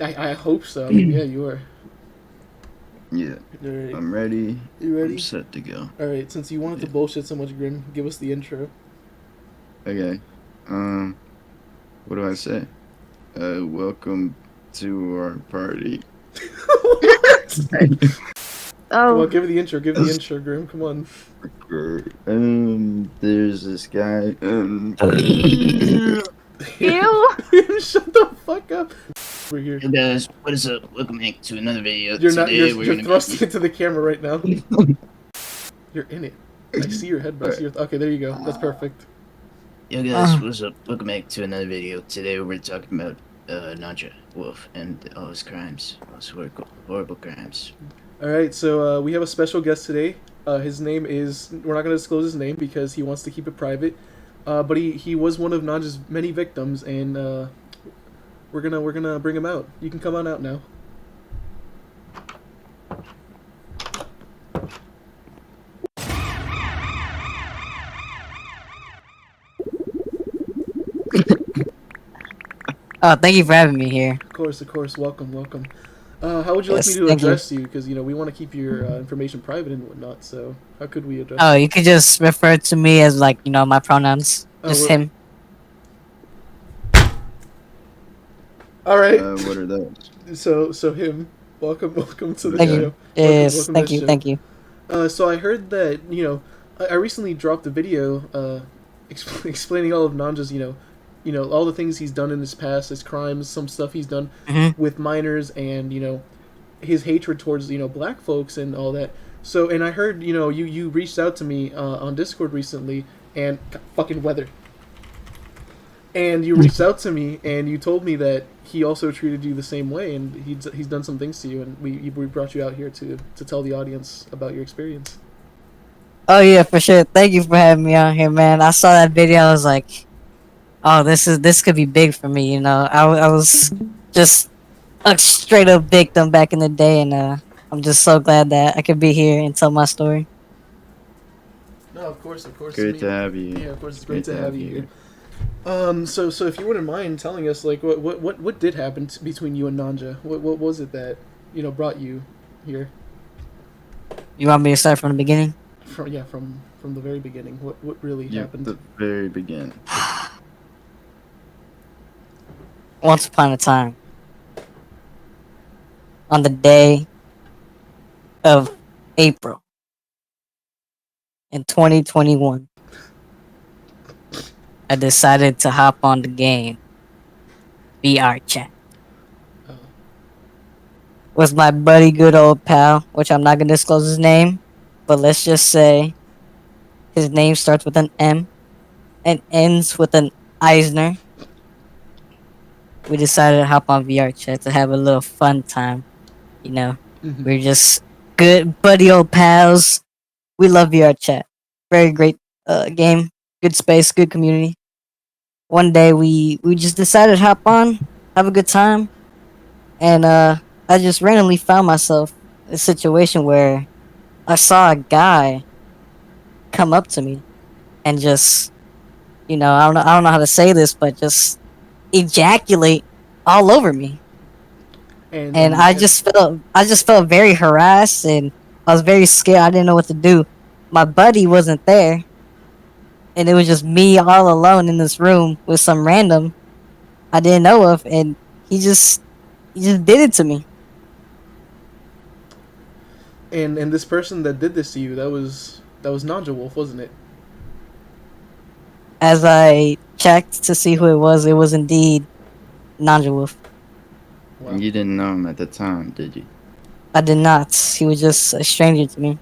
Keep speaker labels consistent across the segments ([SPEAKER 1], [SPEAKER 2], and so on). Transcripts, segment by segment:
[SPEAKER 1] I hope so. I mean, yeah, you are.
[SPEAKER 2] Yeah,
[SPEAKER 1] All right.
[SPEAKER 2] I'm ready.
[SPEAKER 1] You
[SPEAKER 2] I'm
[SPEAKER 1] ready?
[SPEAKER 2] set to go.
[SPEAKER 1] All right. Since you wanted to
[SPEAKER 2] Yeah.
[SPEAKER 1] bullshit so much, Grim, give us the intro.
[SPEAKER 2] Okay. Um, what do I say? Welcome to our party.
[SPEAKER 1] What? Come on,
[SPEAKER 3] Oh,
[SPEAKER 1] give me the intro. Give the
[SPEAKER 2] That's
[SPEAKER 1] intro, Grim. Come on.
[SPEAKER 2] great. There's this guy.
[SPEAKER 3] ew.
[SPEAKER 1] Shut the fuck up. We're here.
[SPEAKER 4] Hey guys, what is up? Welcome back to another video.
[SPEAKER 1] You're not. You're
[SPEAKER 4] Today we're
[SPEAKER 1] you're
[SPEAKER 4] gonna
[SPEAKER 1] thrusting
[SPEAKER 4] be.
[SPEAKER 1] into the camera right now. You're in it. I see your head, but I see
[SPEAKER 2] Alright.
[SPEAKER 1] your. Okay, there you go. That's perfect.
[SPEAKER 4] Yo guys, what's up? Welcome back to another video. Today we're talking about Nanja Wolf and all his crimes, all his horrible crimes.
[SPEAKER 1] All right. So we have a special guest today. His name is. We're not gonna disclose his name because he wants to keep it private. But he was one of Nanja's many victims, and we're gonna bring him out. You can come on out now.
[SPEAKER 5] Oh, thank you for having me here.
[SPEAKER 1] Of course, of course. Welcome, welcome. How would you like me
[SPEAKER 5] Yes,
[SPEAKER 1] to
[SPEAKER 5] thank you.
[SPEAKER 1] address you? Because we want to keep your information private and whatnot. So how could we address
[SPEAKER 5] Oh,
[SPEAKER 1] you?
[SPEAKER 5] you could just refer to me as like, my pronouns.
[SPEAKER 1] Oh,
[SPEAKER 5] Just him.
[SPEAKER 1] all right.
[SPEAKER 2] What are those?
[SPEAKER 1] So him. Welcome, welcome to the
[SPEAKER 5] Thank
[SPEAKER 1] show.
[SPEAKER 5] you. Yes,
[SPEAKER 1] Welcome
[SPEAKER 5] thank
[SPEAKER 1] to
[SPEAKER 5] you,
[SPEAKER 1] the
[SPEAKER 5] thank you.
[SPEAKER 1] show. So I heard that I recently dropped a video explaining all of Nanja's all the things he's done in his past, his crimes, some stuff he's done
[SPEAKER 5] hmm
[SPEAKER 1] with minors, and his hatred towards black folks and all that. So and I heard you reached out to me on Discord recently and fucking weather. And you reached out to me and you told me that he also treated you the same way and he's done some things to you, and we brought you out here to tell the audience about your experience.
[SPEAKER 5] Oh yeah, for sure. Thank you for having me on here, man. I saw that video. I was like, oh, this could be big for me. I was just a straight up victim back in the day, and I'm just so glad that I could be here and tell my story.
[SPEAKER 1] No, of course, of course. I
[SPEAKER 2] Great to
[SPEAKER 1] mean,
[SPEAKER 2] have you.
[SPEAKER 1] yeah, of course, it's great
[SPEAKER 2] Great
[SPEAKER 1] to
[SPEAKER 2] to
[SPEAKER 1] have
[SPEAKER 2] have
[SPEAKER 1] you
[SPEAKER 2] you
[SPEAKER 1] here.
[SPEAKER 2] here.
[SPEAKER 1] So if you wouldn't mind telling us, like, what did happen between you and Nanja? What was it that brought you here?
[SPEAKER 5] You want me to start from the beginning?
[SPEAKER 1] From the very beginning. What really
[SPEAKER 2] Yeah,
[SPEAKER 1] happened?
[SPEAKER 2] the very beginning.
[SPEAKER 5] Once upon a time, on the day of April in 2021, I decided to hop on the game VR chat
[SPEAKER 1] Uh,
[SPEAKER 5] with my buddy, good old pal, which I'm not gonna disclose his name, but let's just say his name starts with an M and ends with an Eisner. We decided to hop on VR chat to have a little fun time. You know,
[SPEAKER 1] mhm.
[SPEAKER 5] we're just good buddy old pals. We love VR chat. Very great game, good space, good community. One day we just decided to hop on, have a good time, and I just randomly found myself in a situation where I saw a guy come up to me and just, I don't know how to say this, but just ejaculate all over me.
[SPEAKER 1] And
[SPEAKER 5] And
[SPEAKER 1] and
[SPEAKER 5] I just felt very harassed, and I was very scared. I didn't know what to do. My buddy wasn't there, and it was just me all alone in this room with some random I didn't know of, and he just did it to me.
[SPEAKER 1] and this person that did this to you, that was Nanja Wolf, wasn't it?
[SPEAKER 5] As I checked to see who it was indeed Nanja Wolf.
[SPEAKER 1] Wow.
[SPEAKER 2] You didn't know him at the time, did you?
[SPEAKER 5] I did not. He was just a stranger to me.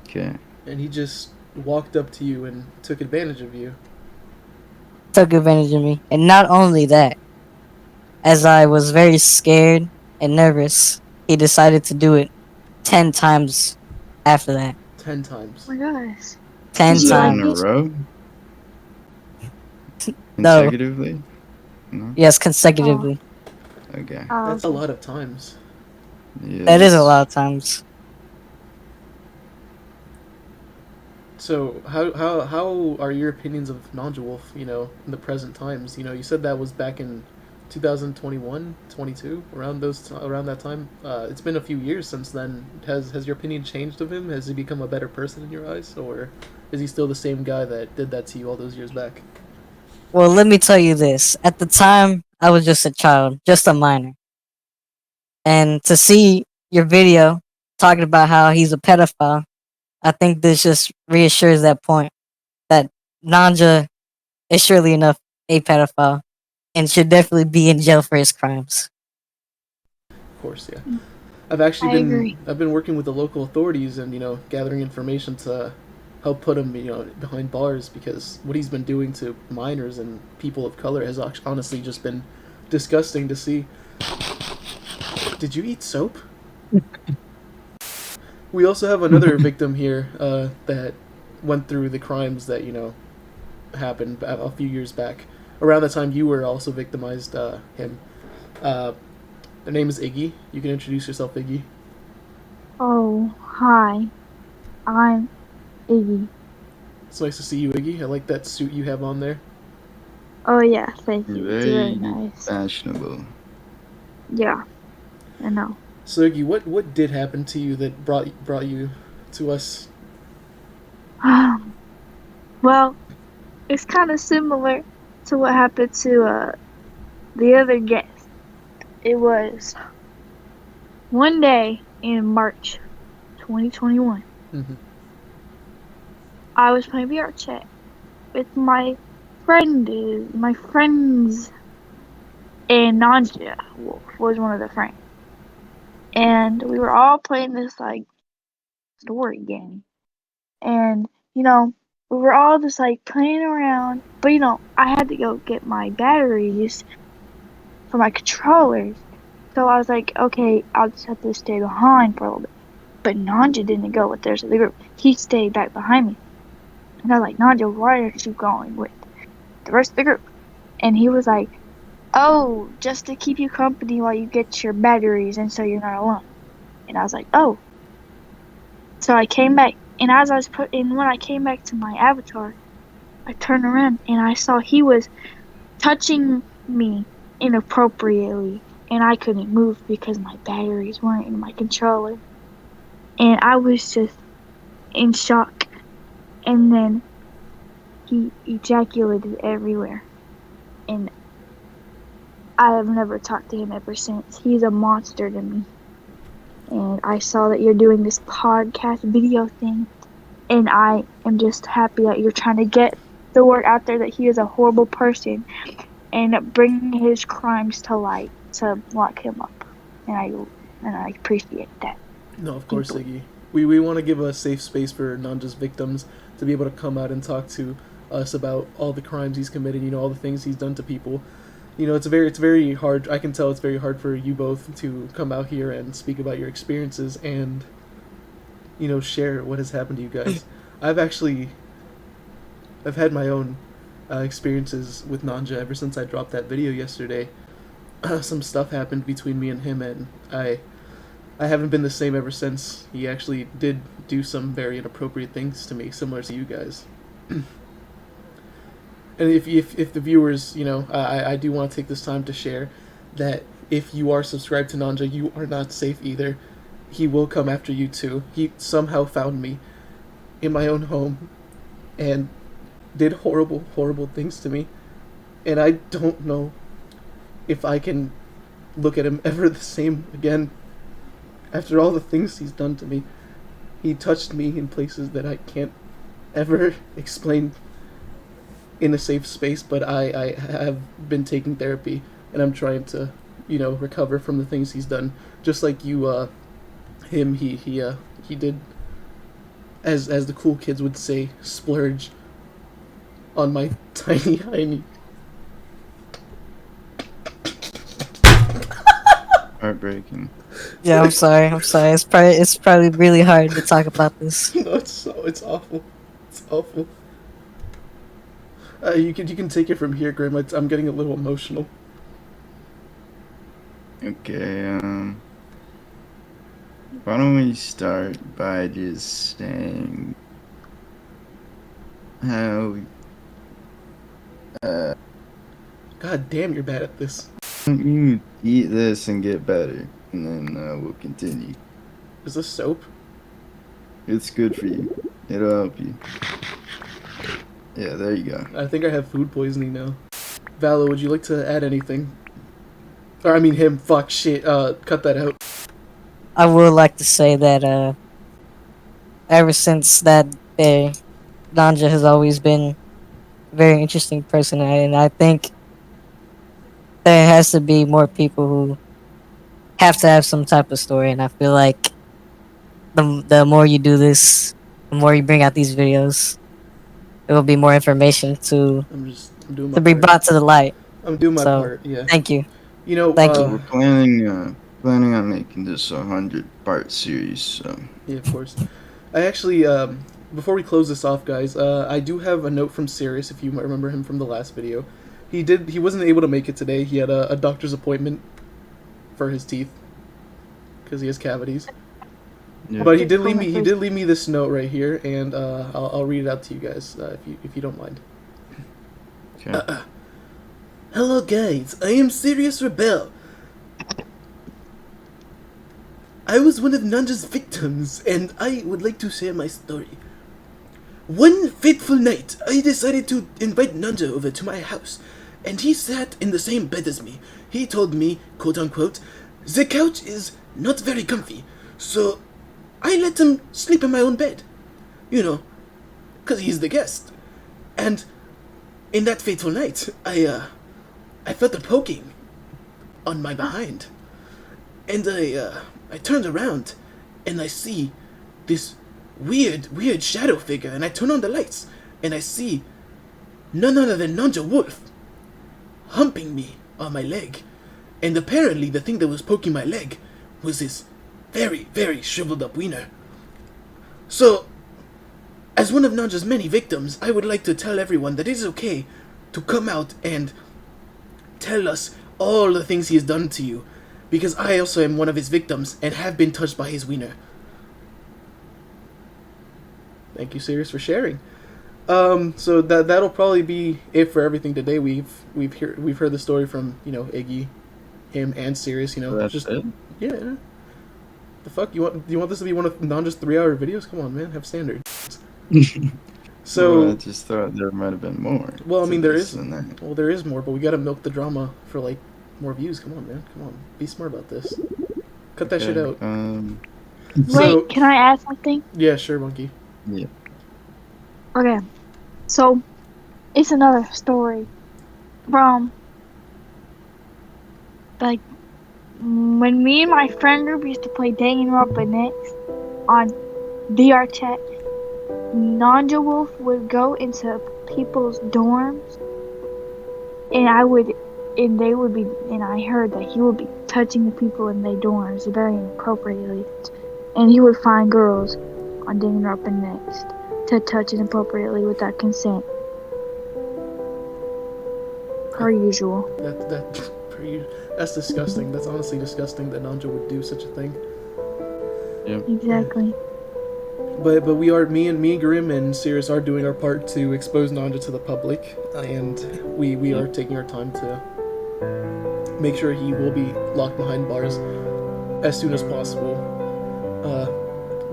[SPEAKER 2] Okay.
[SPEAKER 1] And he just walked up to you and took advantage of you.
[SPEAKER 5] Took advantage of me. And not only that, as I was very scared and nervous, he decided to do it 10 times after that.
[SPEAKER 1] 10
[SPEAKER 3] Oh
[SPEAKER 1] times.
[SPEAKER 3] my gosh.
[SPEAKER 5] 10
[SPEAKER 2] Was
[SPEAKER 3] Did you
[SPEAKER 2] that
[SPEAKER 3] like
[SPEAKER 2] in a
[SPEAKER 5] times.
[SPEAKER 3] it?
[SPEAKER 2] row?
[SPEAKER 5] No.
[SPEAKER 2] Consecutively? No?
[SPEAKER 5] Yes,
[SPEAKER 3] Oh,
[SPEAKER 5] consecutively.
[SPEAKER 2] Okay.
[SPEAKER 1] That's a
[SPEAKER 3] okay.
[SPEAKER 1] lot of times.
[SPEAKER 2] Yeah,
[SPEAKER 5] That is a lot
[SPEAKER 2] that's
[SPEAKER 5] of times.
[SPEAKER 1] So how are your opinions of Nanja Wolf, in the present times? You said that was back in 2021, 22, around that time. It's been a few years since then. Has your opinion changed of him? Has he become a better person in your eyes, or is he still the same guy that did that to you all those years back?
[SPEAKER 5] Well, let me tell you this. At the time, I was just a child, just a minor. And to see your video talking about how he's a pedophile, I think this just reassures that point that Nanja is surely enough a pedophile and should definitely be in jail for his crimes.
[SPEAKER 1] Of course, yeah.
[SPEAKER 3] I agree.
[SPEAKER 1] I've been working with the local authorities and gathering information to help put him behind bars, because what he's been doing to minors and people of color has honestly just been disgusting to see. Did you eat soap? We also have another victim here that went through the crimes that happened a few years back. Around the time you were also victimized, him. The name is Iggy. You can introduce yourself, Iggy.
[SPEAKER 3] Oh, hi. I'm Iggy.
[SPEAKER 1] It's nice to see you, Iggy. I like that suit you have on there.
[SPEAKER 3] Oh yeah, thank you. It's
[SPEAKER 2] Very
[SPEAKER 3] very nice.
[SPEAKER 2] fashionable.
[SPEAKER 3] Yeah, I know.
[SPEAKER 1] So, Iggy, what did happen to you that brought you to us?
[SPEAKER 3] Well, it's kind of similar to what happened to the other guest. It was one day in March 2021.
[SPEAKER 1] Mm-hmm.
[SPEAKER 3] I was playing VR chat with my friends, and Nanja was one of the friends. And we were all playing this like story game. And we were all just like playing around. But I had to go get my batteries for my controllers. So I was like, okay, I'll just have to stay behind for a little bit. But Nanja didn't go with the rest of the group. He stayed back behind me. And I was like, Nanja, why aren't you going with the rest of the group? And he was like, oh, just to keep you company while you get your batteries and so you're not alone. And I was like, oh. So I came back, and when I came back to my avatar, I turned around and I saw he was touching me inappropriately, and I couldn't move because my batteries weren't in my controller. And I was just in shock. And then he ejaculated everywhere. And I have never talked to him ever since. He's a monster to me. And I saw that you're doing this podcast video thing, and I am just happy that you're trying to get the word out there that he is a horrible person and bring his crimes to light to lock him up. And I appreciate that.
[SPEAKER 1] No, of course, Iggy. We want to give a safe space for Nanja's victims to be able to come out and talk to us about all the crimes he's committed, all the things he's done to people. It's very hard. I can tell it's very hard for you both to come out here and speak about your experiences and, share what has happened to you guys. I've had my own experiences with Nanja ever since I dropped that video yesterday. Some stuff happened between me and him, and I haven't been the same ever since. He actually did do some very inappropriate things to me, similar to you guys. And if the viewers, I do want to take this time to share that if you are subscribed to Nanja, you are not safe either. He will come after you too. He somehow found me in my own home and did horrible, horrible things to me. And I don't know if I can look at him ever the same again after all the things he's done to me. He touched me in places that I can't ever explain in a safe space, but I have been taking therapy, and I'm trying to, recover from the things he's done. Just like you, him, he did, as the cool kids would say, splurge on my tiny hiney.
[SPEAKER 2] Heartbreaking.
[SPEAKER 5] Yeah, I'm sorry. It's probably really hard to talk about this.
[SPEAKER 1] No, it's awful. It's awful. You can take it from here, Grim. I'm getting a little emotional.
[SPEAKER 2] Okay, why don't we start by just saying how
[SPEAKER 1] God damn, you're bad at this.
[SPEAKER 2] You eat this and get better, and then we'll continue.
[SPEAKER 1] Is this soap?
[SPEAKER 2] It's good for you. It'll help you. Yeah, there you go.
[SPEAKER 1] I think I have food poisoning now. Valo, would you like to add anything? Or I mean him. Fuck shit. Cut that out.
[SPEAKER 5] I would like to say that ever since that day, Nanja has always been a very interesting person, and I think there has to be more people who have to have some type of story. And I feel like the more you do this, the more you bring out these videos, there will be more information
[SPEAKER 1] I'm doing my
[SPEAKER 5] to be
[SPEAKER 1] part.
[SPEAKER 5] brought to the light.
[SPEAKER 1] I'm doing my
[SPEAKER 5] So,
[SPEAKER 1] part. Yeah.
[SPEAKER 5] thank you.
[SPEAKER 1] You know.
[SPEAKER 5] Thank
[SPEAKER 2] So
[SPEAKER 5] you.
[SPEAKER 2] we're planning on making this a 100-part series. So
[SPEAKER 1] Yeah, of course. I actually, before we close this off, guys, I do have a note from Sirius, if you might remember him from the last video. He wasn't able to make it today. He had a doctor's appointment for his teeth because he has cavities.
[SPEAKER 2] yeah.
[SPEAKER 1] But he did leave me this note right here, and I'll read it out to you guys if you don't mind.
[SPEAKER 2] Okay.
[SPEAKER 1] Hello, guys. I am Sirius Rebel. I was one of Nanja's victims, and I would like to share my story. One fateful night, I decided to invite Nanja over to my house, and he sat in the same bed as me. He told me, quote unquote, the couch is not very comfy, so I let him sleep in my own bed. You know, 'cause he's the guest. And in that fateful night, I felt a poking on my behind. And I turned around, and I see this weird shadow figure, and I turn on the lights, and I see none other than Nanja Wolf humping me on my leg. And apparently the thing that was poking my leg was this very shriveled up wiener. So, as one of Nanja's many victims, I would like to tell everyone that it is okay to come out and tell us all the things he has done to you, because I also am one of his victims and have been touched by his wiener. Thank you, Sirius, for sharing. So that'll probably be it for everything today. We've heard the story from Iggy, him, and Sirius.
[SPEAKER 2] That's
[SPEAKER 1] just
[SPEAKER 2] it?
[SPEAKER 1] yeah. The fuck you want this to be one of Nanja's 3-hour videos? Come on, man, have standards. So
[SPEAKER 2] Well, I just thought there might have been more.
[SPEAKER 1] Well, I mean, there is.
[SPEAKER 2] than that.
[SPEAKER 1] Well, there is more, but we gotta milk the drama for like more views. Come on, man. Come on, be smart about this. Cut that shit out. So-
[SPEAKER 3] Wait, can I add something?
[SPEAKER 1] Yeah, sure, monkey.
[SPEAKER 2] Yeah.
[SPEAKER 3] Okay. So, it's another story from, like, when me and my friend group used to play Danganronpa next on VR chat. Nanja Wolf would go into people's dorms, and I heard that he would be touching the people in their dorms very inappropriately, and he would find girls on Danganronpa next to touch inappropriately without consent. Per usual.
[SPEAKER 1] That's disgusting. That's honestly disgusting that Nanja would do such a thing.
[SPEAKER 2] Yep.
[SPEAKER 3] Exactly.
[SPEAKER 1] But me and Grim and Sirius are doing our part to expose Nanja to the public, and we are taking our time to make sure he will be locked behind bars as soon as possible.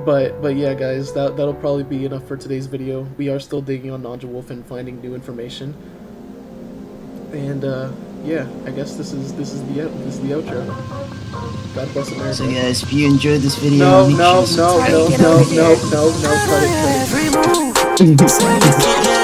[SPEAKER 1] But yeah, guys, that'll probably be enough for today's video. We are still digging on Nanja Wolf and finding new information. And yeah, I guess this is the outro. God bless America.
[SPEAKER 4] So guys, if you enjoyed this video,
[SPEAKER 1] No,
[SPEAKER 4] make sure to subscribe.
[SPEAKER 1] cut it.
[SPEAKER 5] Every move.